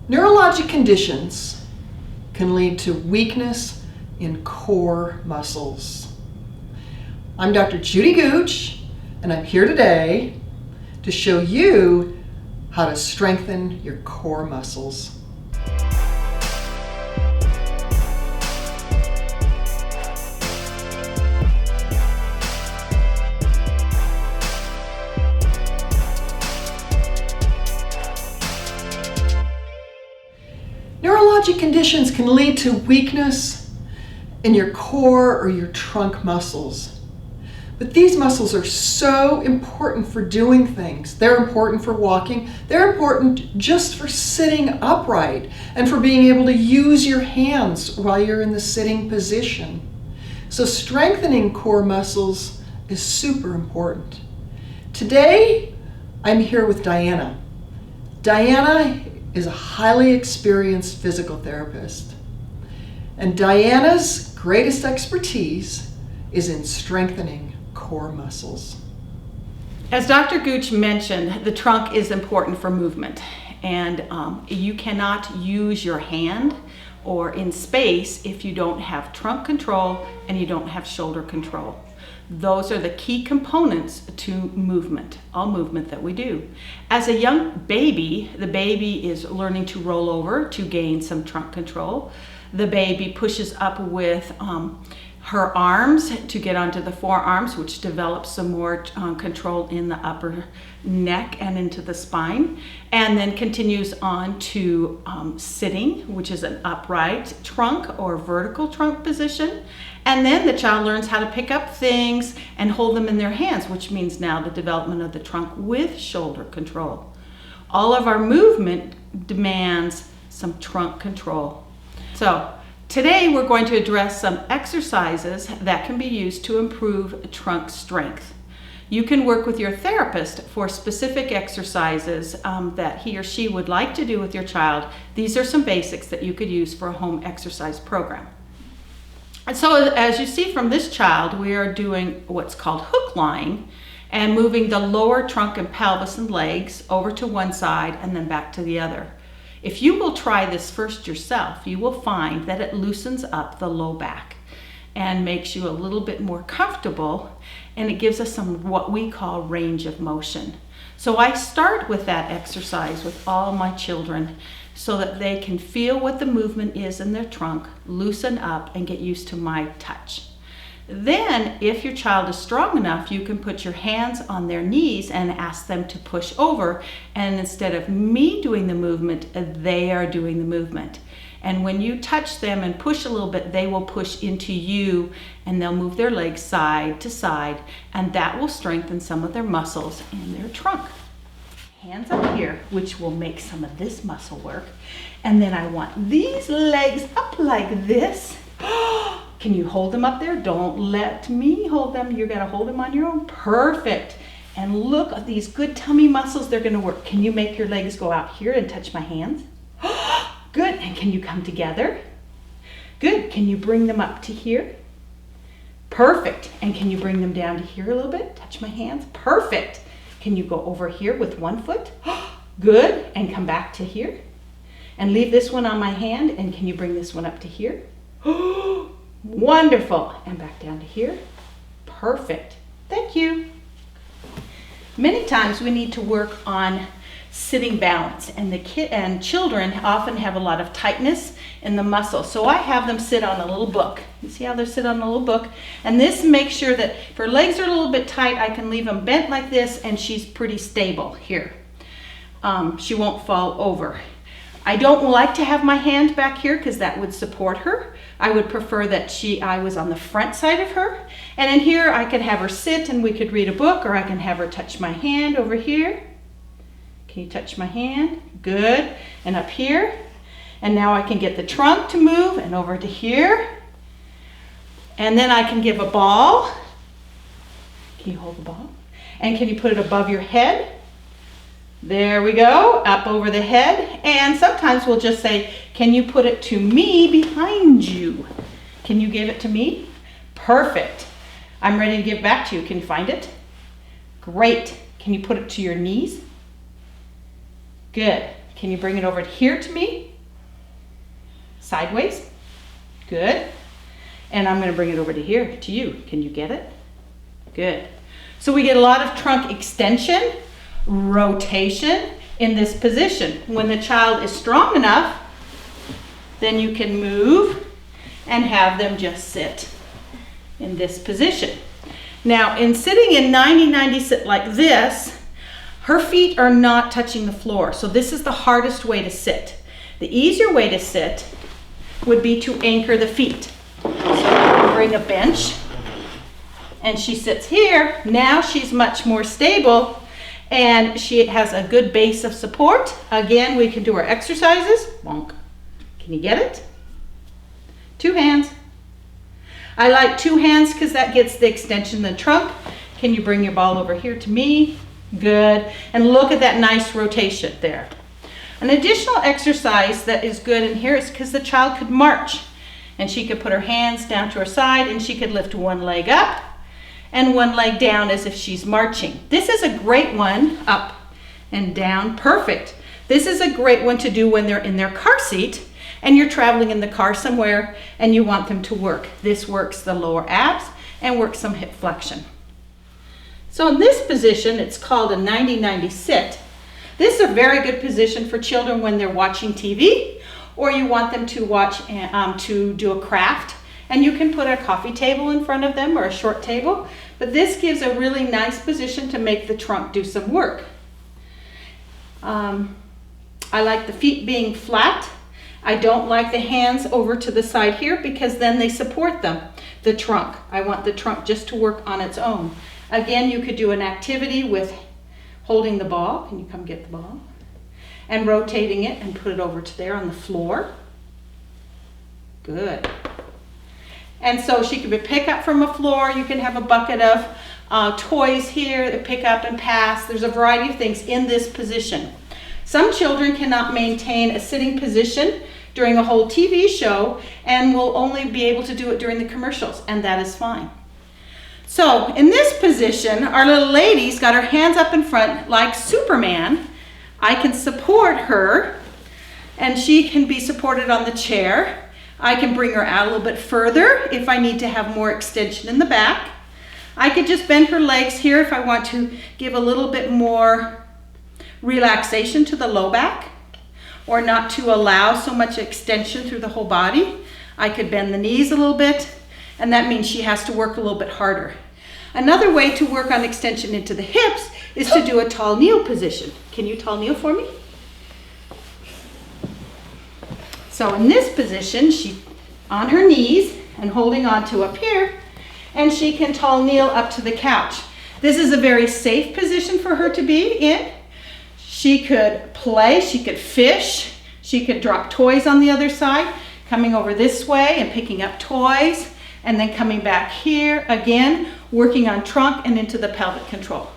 Neurologic conditions can lead to weakness in core muscles. I'm Dr. Judy Gooch, and I'm here today to show you how to strengthen your core muscles. Neurologic conditions can lead to weakness in your core or your trunk muscles. But these muscles are so important for doing things. They're important for walking. They're important just for sitting upright and for being able to use your hands while you're in the sitting position. So strengthening core muscles is super important. Today, I'm here with Diana. Diana is a highly experienced physical therapist. And Diana's greatest expertise is in strengthening core muscles. As Dr. Gooch mentioned, the trunk is important for movement, and you cannot use your hand or in space if you don't have trunk control and you don't have shoulder control. Those are the key components to movement, all movement that we do. As a young baby, the baby is learning to roll over to gain some trunk control. The baby pushes up with her arms to get onto the forearms, which develops some more control in the upper neck and into the spine, and then continues on to sitting, which is an upright trunk or vertical trunk position. And then the child learns how to pick up things and hold them in their hands, which means now the development of the trunk with shoulder control. All of our movement demands some trunk control. So today we're going to address some exercises that can be used to improve trunk strength. You can work with your therapist for specific exercises that he or she would like to do with your child. These are some basics that you could use for a home exercise program. And so as you see from this child, we are doing what's called hook lying and moving the lower trunk and pelvis and legs over to one side and then back to the other. If you will try this first yourself, you will find that it loosens up the low back and makes you a little bit more comfortable, and it gives us some what we call range of motion. So I start with that exercise with all my children so that they can feel what the movement is in their trunk, loosen up, and get used to my touch. Then, if your child is strong enough, you can put your hands on their knees and ask them to push over, and instead of me doing the movement, they are doing the movement. And when you touch them and push a little bit, they will push into you, and they'll move their legs side to side, and that will strengthen some of their muscles in their trunk. Hands up here, which will make some of this muscle work. And then I want these legs up like this. Can you hold them up there? Don't let me hold them. You're gonna hold them on your own. Perfect. And look at these good tummy muscles. They're gonna work. Can you make your legs go out here and touch my hands? Good. And can you come together? Good. Can you bring them up to here? Perfect. And can you bring them down to here a little bit? Touch my hands. Perfect. Can you go over here with one foot? Good. And come back to here. And leave this one on my hand. And can you bring this one up to here? Wonderful. And back down to here. Perfect. Thank you. Many times we need to work on sitting balance, and children often have a lot of tightness in the muscle. So I have them sit on a little book. You see how they sit on a little book? And this makes sure that if her legs are a little bit tight, I can leave them bent like this, and she's pretty stable here. She won't fall over. I don't like to have my hand back here because that would support her. I would prefer that I was on the front side of her. And in here I could have her sit and we could read a book, or I can have her touch my hand over here. Can you touch my hand? Good. And up here. And now I can get the trunk to move and over to here. And then I can give a ball. Can you hold the ball? And can you put it above your head? There we go, up over the head. And sometimes we'll just say, can you put it to me behind you? Can you give it to me? Perfect. I'm ready to give it back to you. Can you find it? Great. Can you put it to your knees? Good. Can you bring it over here to me? Sideways. Good. And I'm going to bring it over to here to you. Can you get it? Good. So we get a lot of trunk extension, rotation in this position. When the child is strong enough, then you can move and have them just sit in this position. Now, in sitting in 90-90 sit like this, her feet are not touching the floor. So this is the hardest way to sit. The easier way to sit would be to anchor the feet. So bring a bench and she sits here. Now she's much more stable and she has a good base of support. Again, we can do our exercises. Bonk. Can you get it? 2 hands. I like 2 hands because that gets the extension in the trunk. Can you bring your ball over here to me? Good. And look at that nice rotation there. An additional exercise that is good in here is because the child could march. And she could put her hands down to her side and she could lift one leg up and one leg down as if she's marching. This is a great one, up and down, perfect. This is a great one to do when they're in their car seat and you're traveling in the car somewhere and you want them to work. This works the lower abs and works some hip flexion. So in this position, it's called a 90-90 sit. This is a very good position for children when they're watching TV or you want them to watch, to do a craft. And you can put a coffee table in front of them or a short table. But this gives a really nice position to make the trunk do some work. I like the feet being flat. I don't like the hands over to the side here because then they support the trunk. I want the trunk just to work on its own. Again, you could do an activity with holding the ball. Can you come get the ball? And rotating it and put it over to there on the floor. Good. And so she could pick up from a floor. You can have a bucket of toys here that pick up and pass. There's a variety of things in this position. Some children cannot maintain a sitting position during a whole TV show and will only be able to do it during the commercials, and that is fine. So in this position, our little lady's got her hands up in front like Superman. I can support her and she can be supported on the chair. I can bring her out a little bit further if I need to have more extension in the back. I could just bend her legs here if I want to give a little bit more relaxation to the low back or not to allow so much extension through the whole body. I could bend the knees a little bit and that means she has to work a little bit harder. Another way to work on extension into the hips is to do a tall kneel position. Can you tall kneel for me? So in this position, she's on her knees and holding on to up here, and she can tall kneel up to the couch. This is a very safe position for her to be in. She could play, she could fish, she could drop toys on the other side, coming over this way and picking up toys, and then coming back here again, working on trunk and into the pelvic control.